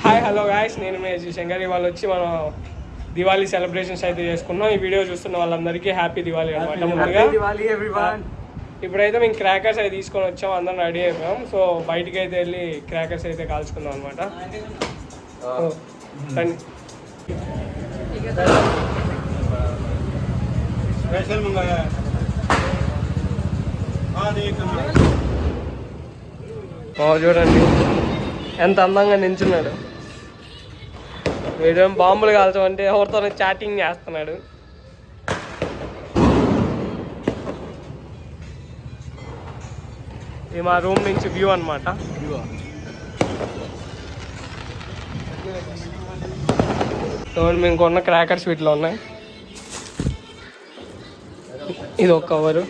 Hi hello guys, నేను మీ శంకర్. ఇవాళ వచ్చి మనం దివాళీ సెలబ్రేషన్స్ అయితే చేసుకున్నాం. ఈ వీడియో చూస్తున్న వాళ్ళందరికీ హ్యాపీ దివాళీ అనమాట. ముందుగా ఇప్పుడైతే మేము క్రాకర్స్ అయితే తీసుకొని వచ్చాం, అందరం రెడీ అయిపోయాం. సో బయటికి అయితే వెళ్ళి క్రాకర్స్ అయితే కాల్చుకుందాం అనమాట. చూడండి ఎంత అందంగా నించున్నాడు. వీడేం బాంబులు కాల్చమంటే ఎవరితో చాటింగ్ చేస్తున్నాడు. ఇది మా రూమ్ నుంచి వ్యూ అనమాట. చూడండి మేము కొన్న క్రాకర్స్ వీటిలో ఉన్నాయి. ఇది ఒక కవరు,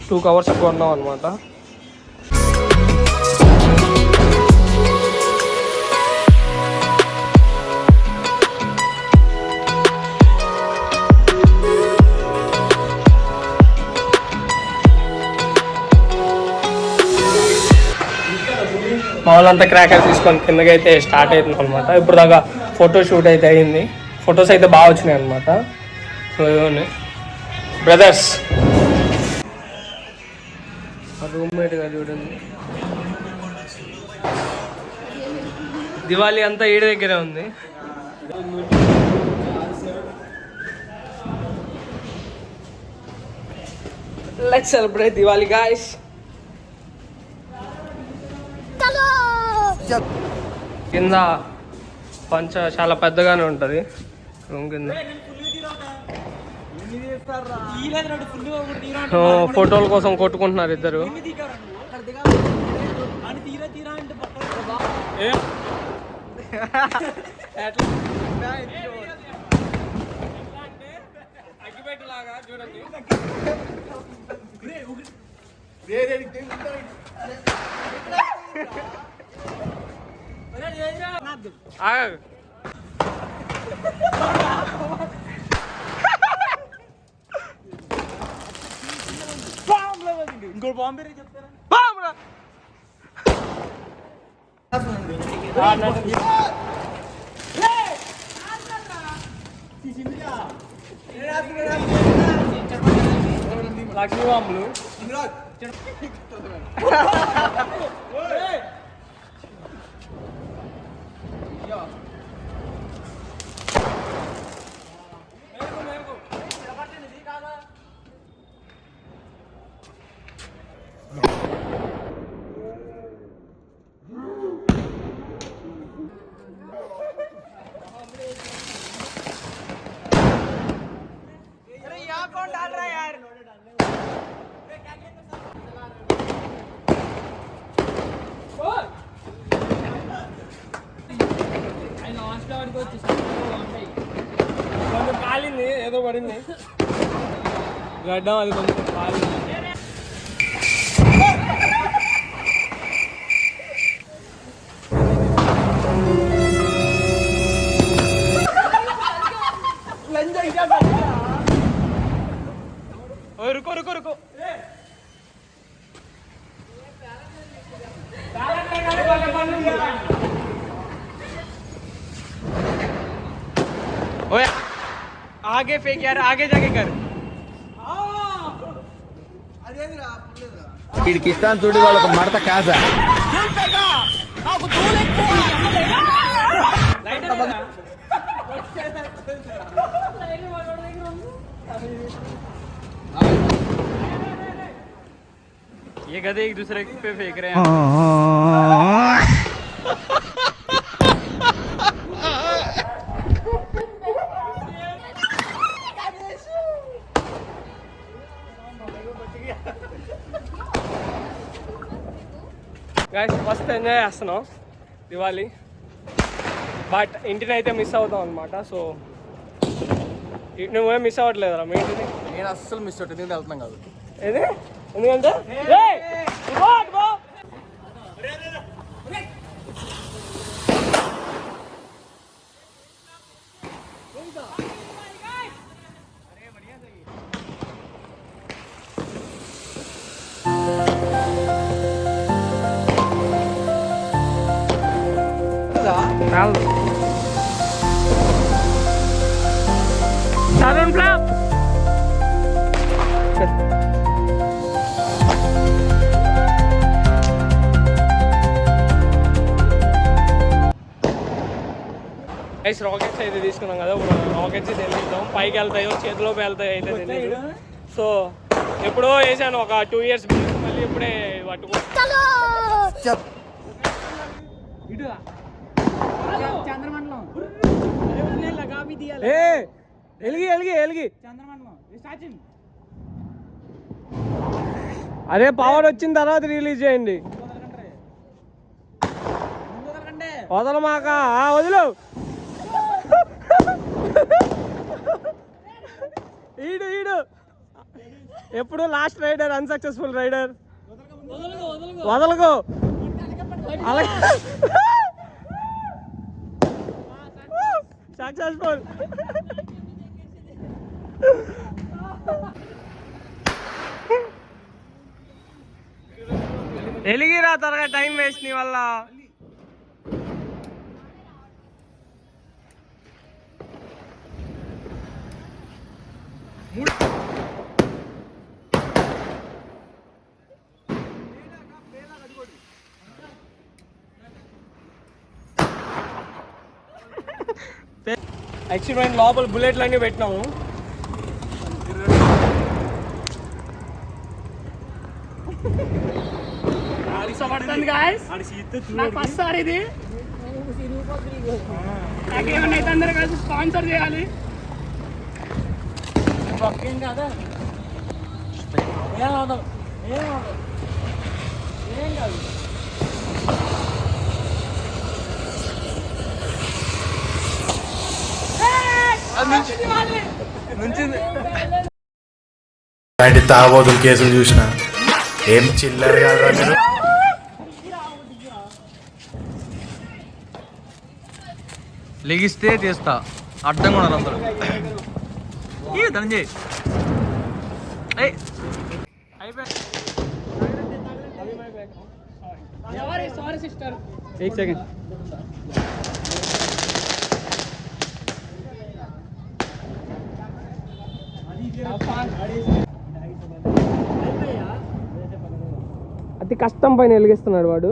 2 కవర్స్ కొన్నాం అనమాట. మా వాళ్ళంతా క్రాకర్స్ తీసుకొని కిందకైతే స్టార్ట్ అవుతుంది అనమాట. ఇప్పుడు దాకా ఫోటో షూట్ అయితే అయింది. ఫొటోస్ అయితే బాగా వచ్చినాయి అనమాట. సో ఇవన్నీ బ్రదర్స్ రూమ్మేట్గా చూడండి. దివాళీ అంతా ఈడ దగ్గరే ఉంది. Let's celebrate Diwali guys. కింద పంచ చాలా పెద్దగానే ఉంటుంది రూమ్ కింద. ఫోటోల కోసం కొట్టుకుంటున్నారు ఇద్దరు. అగ్గిపెట్టలాగా చూడండి. ఇంకో బాంబే చెప్తారా? లక్ష్మీ బాంబులు కొంచెం కాలింది, ఏదో పడింది గడ్డం, అది కొంచెం కాలింది. రుకో రుకో రుకో ओए आगे फेंक यार, आगे जाके कर. किसान चूड़ी वालों को मारता कैसा ये गधे एक दूसरे पे फेंक रहे हैं. గైస్ మస్తు ఎంజాయ్ చేస్తున్నాం దివాళీ. బట్ ఇంటిని అయితే మిస్ అవుతాం అనమాట. సో నువ్వేం మిస్ అవ్వట్లేదురా మీ ఇంటిని? నేను అస్సలు మిస్ అవుతుంది, నేను వెళ్తున్నాం కాదు. ఏది ఎందుకంటే తరుణ్ ఫ్లాప్ రాకెట్స్ అయితే తీసుకున్నాం కదా, రాకెట్స్ తెలియదాం పైకి వెళ్తాయో చేతిలో వెళ్తాయో అయితే తెలియదు. సో ఎప్పుడో వేసాను ఒక 2 years మళ్ళీ ఇప్పుడే పట్టుకో అదే పవర్ వచ్చిన తర్వాత రిలీజ్ చేయండి. వదలమాక వదిలు. ఈడు ఎప్పుడు లాస్ట్ రైడర్, అన్సక్సెస్ఫుల్ రైడర్. వదలకు అలాగే సక్సెస్ఫుల్. ఎలిగిరా త్వరగా, టైం వేస్ట్ నీ వల్ల. ఎక్స్పెరిమెంట్ లోపల బుల్లెట్లు అన్నీ పెట్టినాము. ఫస్ట్ సార్ ఇది నాకేమన్నా అయితే అందరూ కలిసి స్పాన్సర్ చేయాలి. కదా ఏం కాదు. ఇలాంటి తాగబోతుల కేసులు చూసిన ఏం చిల్లర కాదు. లెగిస్తే తీస్తా, అడ్డం కూడా అందరూ. Dhananjay sorry sister, 1 second. అతి కష్టం పైన వెలిగిస్తున్నాడు వాడు.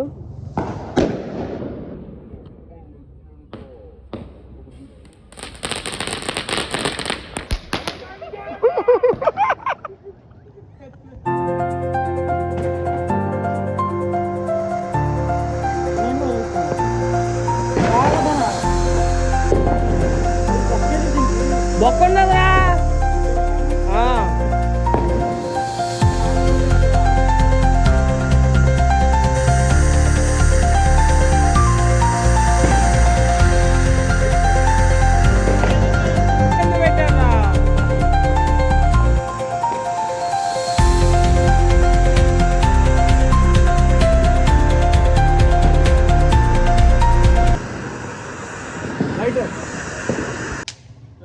బొక్కన్నదా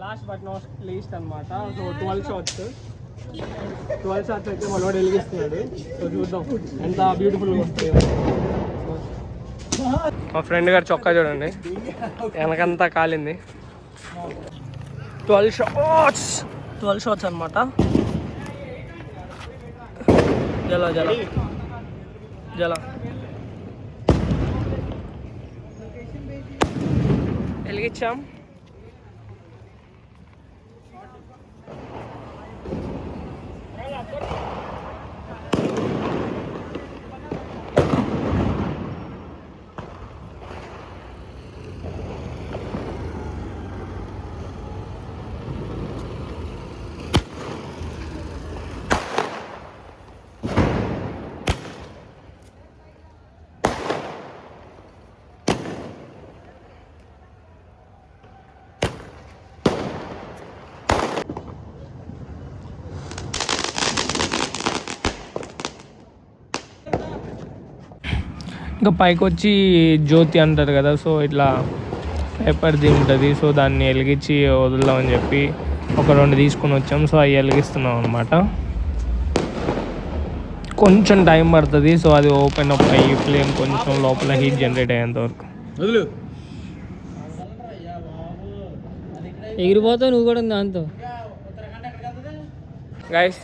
లాస్ట్ బట్ నాట్ లీస్ట్ అనమాట. సో 12 shots అయితే మనోడు వెలిగిస్తున్నాడు. సో చూద్దాం ఎంత బ్యూటిఫుల్గా వస్తాయి. మా ఫ్రెండ్ గారు చొక్కా చూడండి, వెనకంతా కాలింది. 12 shots అనమాట. జల వెలిగించాం. ఇంకా పైకి వచ్చి జ్యోతి అంటారు కదా, సో ఇట్లా పేపర్ది ఉంటుంది. సో దాన్ని వెలిగించి వదులుదామని చెప్పి ఒక 2 తీసుకొని వచ్చాం. సో అవి వెలిగిస్తున్నాం అనమాట. కొంచెం టైం పడుతుంది. సో అది ఓపెన్ అప్ అయ్యి ఫ్లేమ్ కొంచెం లోపల హీట్ జనరేట్ అయ్యేంత వరకు. ఎగిరిపోతావు నువ్వు కూడా దాంతో. గైస్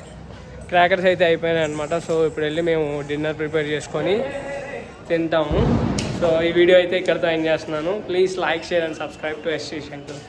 క్రాకర్స్ అయితే అయిపోయినాయి అనమాట. సో ఇప్పుడు వెళ్ళి మేము డిన్నర్ ప్రిపేర్ చేసుకొని తింటాము. సో ఈ వీడియో అయితే ఇక్కడితో ఎండ్ చేస్తున్నాను. Please like share and subscribe to SC Shankar.